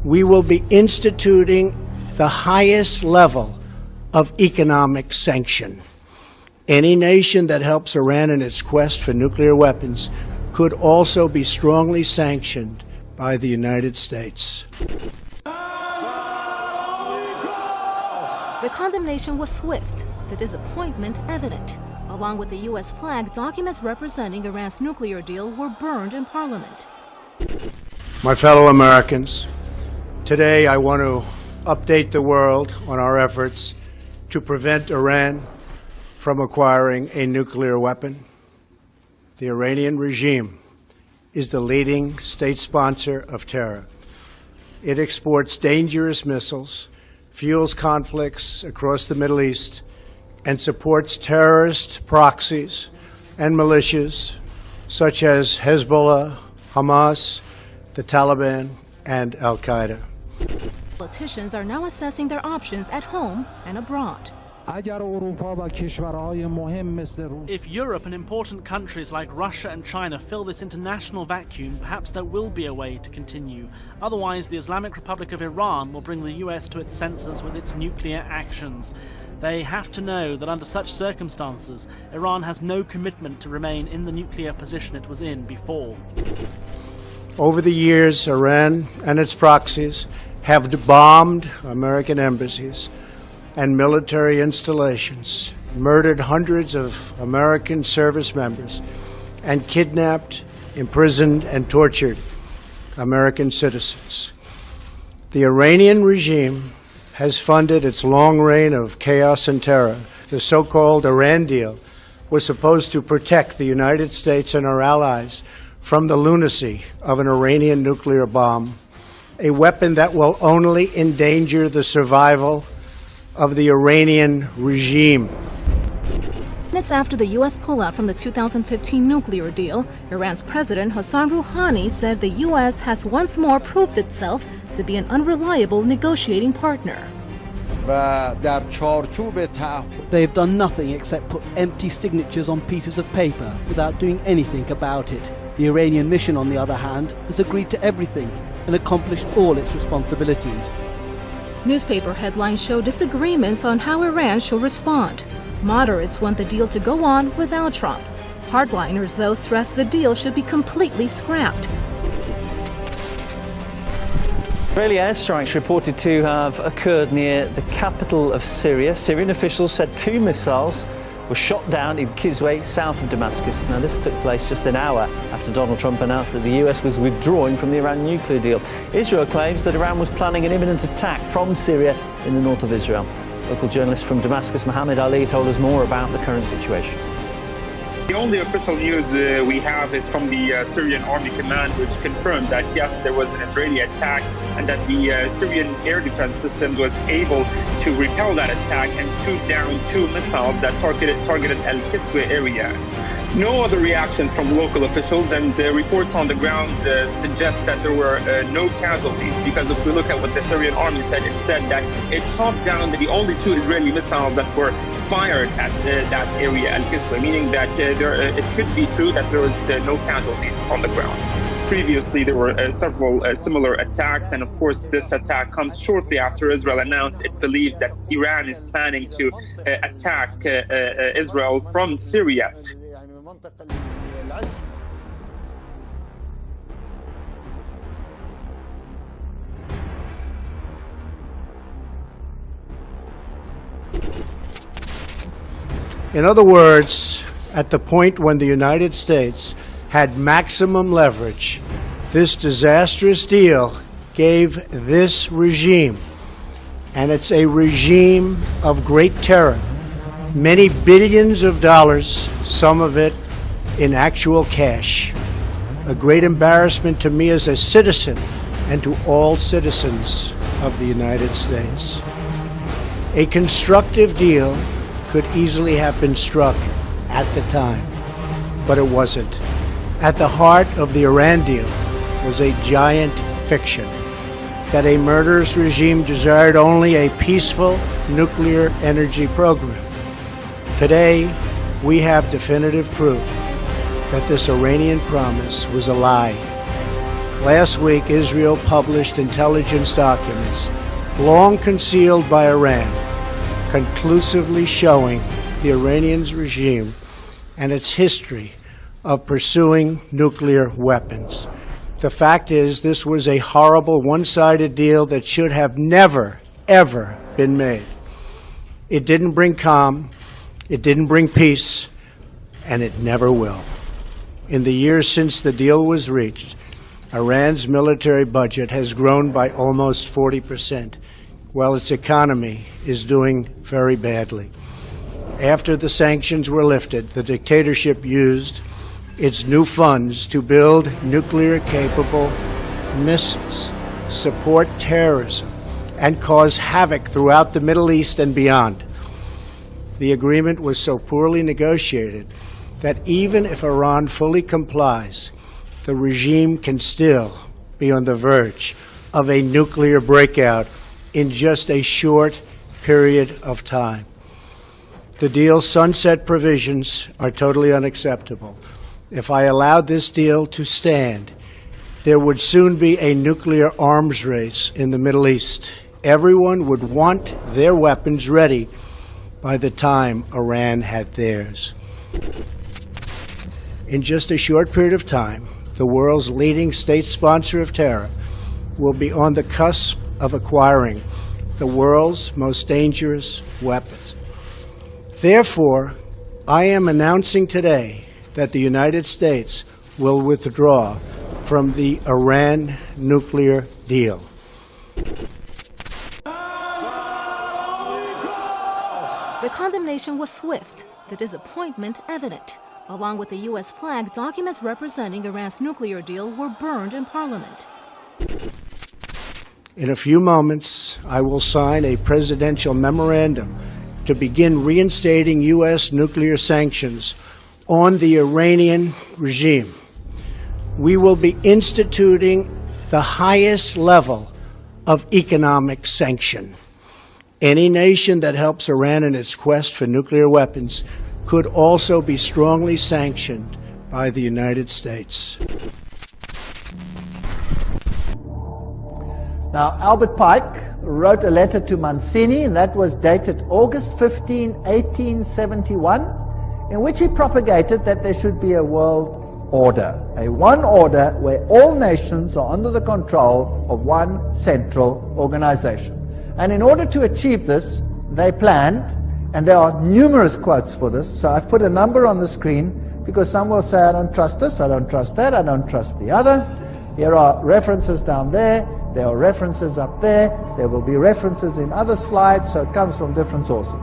we will be instituting the highest level of economic sanction. Any nation that helps Iran in its quest for nuclear weapons could also be strongly sanctioned by the United States. The condemnation was swift, the disappointment evident. Along with the U.S. flag, documents representing Iran's nuclear deal were burned in Parliament. My fellow Americans, today I want to update the world on our efforts to prevent Iran from acquiring a nuclear weapon. The Iranian regime is the leading state sponsor of terror. It exports dangerous missiles, fuels conflicts across the Middle East, and supports terrorist proxies and militias such as Hezbollah, Hamas, the Taliban, and al-Qaeda. Politicians are now assessing their options at home and abroad. If Europe and important countries like Russia and China fill this international vacuum, perhaps there will be a way to continue. Otherwise, the Islamic Republic of Iran will bring the US to its senses with its nuclear actions. They have to know that under such circumstances, Iran has no commitment to remain in the nuclear position it was in before. Over the years, Iran and its proxies have bombed American embassies and military installations, murdered hundreds of American service members, and kidnapped, imprisoned, and tortured American citizens. The Iranian regime has funded its long reign of chaos and terror. The so-called Iran deal was supposed to protect the United States and our allies from the lunacy of an Iranian nuclear bomb, a weapon that will only endanger the survival of the Iranian regime. Minutes after the U.S. pullout from the 2015 nuclear deal, Iran's President Hassan Rouhani said the U.S. has once more proved itself to be an unreliable negotiating partner. They've done nothing except put empty signatures on pieces of paper without doing anything about it. The Iranian mission, on the other hand, has agreed to everything and accomplished all its responsibilities. Newspaper headlines show disagreements on how Iran should respond. Moderates want the deal to go on without Trump. Hardliners, though, stress the deal should be completely scrapped. Israeli airstrikes reported to have occurred near the capital of Syria. Syrian officials said 2 missiles were shot down in Kisweh, south of Damascus. Now, this took place just an hour after Donald Trump announced that the US was withdrawing from the Iran nuclear deal. Israel claims that Iran was planning an imminent attack from Syria in the north of Israel. Local journalist from Damascus, Mohammed Ali, told us more about the current situation. The only official news we have is from the Syrian Army Command, which confirmed that, yes, there was an Israeli attack and that the Syrian air defense system was able to repel that attack and shoot down 2 missiles that targeted Al-Kisweh area. No other reactions from local officials, and the reports on the ground suggest that there were no casualties, because if we look at what the Syrian army said, it said that it shot down the only 2 Israeli missiles that were fired at that area, Al-Kisweh, meaning that it could be true that there was no casualties on the ground. Previously, there were several similar attacks, and of course this attack comes shortly after Israel announced it believed that Iran is planning to attack Israel from Syria. In other words, at the point when the United States had maximum leverage, this disastrous deal gave this regime, and it's a regime of great terror, many billions of dollars, some of it in actual cash. A great embarrassment to me as a citizen and to all citizens of the United States. A constructive deal could easily have been struck at the time, but it wasn't. At the heart of the Iran deal was a giant fiction that a murderous regime desired only a peaceful nuclear energy program. Today, we have definitive proof that this Iranian promise was a lie. Last week, Israel published intelligence documents, long concealed by Iran, conclusively showing the Iranian regime and its history of pursuing nuclear weapons. The fact is, this was a horrible one-sided deal that should have never, ever been made. It didn't bring calm, it didn't bring peace, and it never will. In the years since the deal was reached, Iran's military budget has grown by almost 40%, while its economy is doing very badly. After the sanctions were lifted, the dictatorship used its new funds to build nuclear-capable missiles, support terrorism, and cause havoc throughout the Middle East and beyond. The agreement was so poorly negotiated that even if Iran fully complies, the regime can still be on the verge of a nuclear breakout in just a short period of time. The deal's sunset provisions are totally unacceptable. If I allowed this deal to stand, there would soon be a nuclear arms race in the Middle East. Everyone would want their weapons ready by the time Iran had theirs. In just a short period of time, the world's leading state sponsor of terror will be on the cusp of acquiring the world's most dangerous weapons. Therefore, I am announcing today that the United States will withdraw from the Iran nuclear deal. The condemnation was swift, the disappointment evident. Along with the U.S. flag, documents representing Iran's nuclear deal were burned in Parliament. In a few moments, I will sign a presidential memorandum to begin reinstating U.S. nuclear sanctions on the Iranian regime. We will be instituting the highest level of economic sanction. Any nation that helps Iran in its quest for nuclear weapons could also be strongly sanctioned by the United States. Now, Albert Pike wrote a letter to Mancini, and that was dated August 15, 1871, in which he propagated that there should be a world order, a one order where all nations are under the control of one central organization. And in order to achieve this, they planned, and there are numerous quotes for this, so I've put a number on the screen because some will say, I don't trust this, I don't trust that, I don't trust the other. Here are references down there, there are references up there, there will be references in other slides, so it comes from different sources.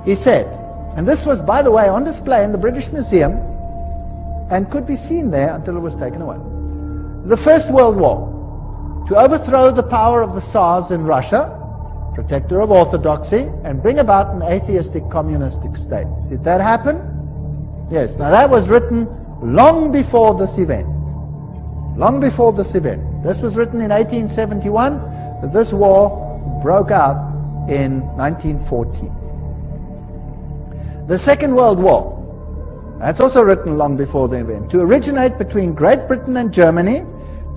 He said, and this was, by the way, on display in the British Museum and could be seen there until it was taken away. The First World War, to overthrow the power of the Tsars in Russia, protector of orthodoxy, and bring about an atheistic communistic state. Did that happen? Yes. Now that was written long before this event. Long before this event. This was written in 1871, but this war broke out in 1914. The Second World War, that's also written long before the event, to originate between Great Britain and Germany,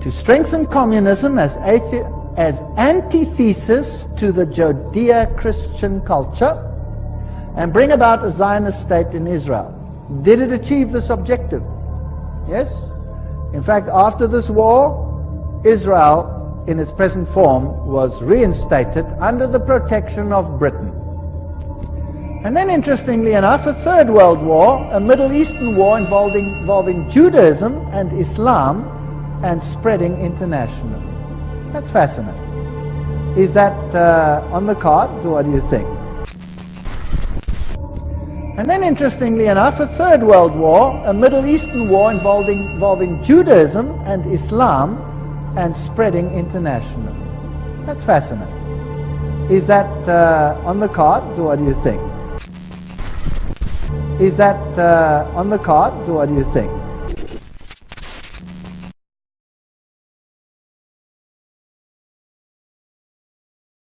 to strengthen communism as antithesis to the Judeo-Christian culture, and bring about a Zionist state in Israel. Did it achieve this objective? Yes. In fact, after this war, Israel, in its present form, was reinstated under the protection of Britain. And then, interestingly enough, a Third World War, a Middle Eastern war involving Judaism and Islam and spreading internationally. That's fascinating. Is that on the cards, or what do you think? And then, interestingly enough, a Third World War, a Middle Eastern war involving Judaism and Islam and spreading internationally. That's fascinating. Is that on the cards, or what do you think? Is that on the cards, or what do you think?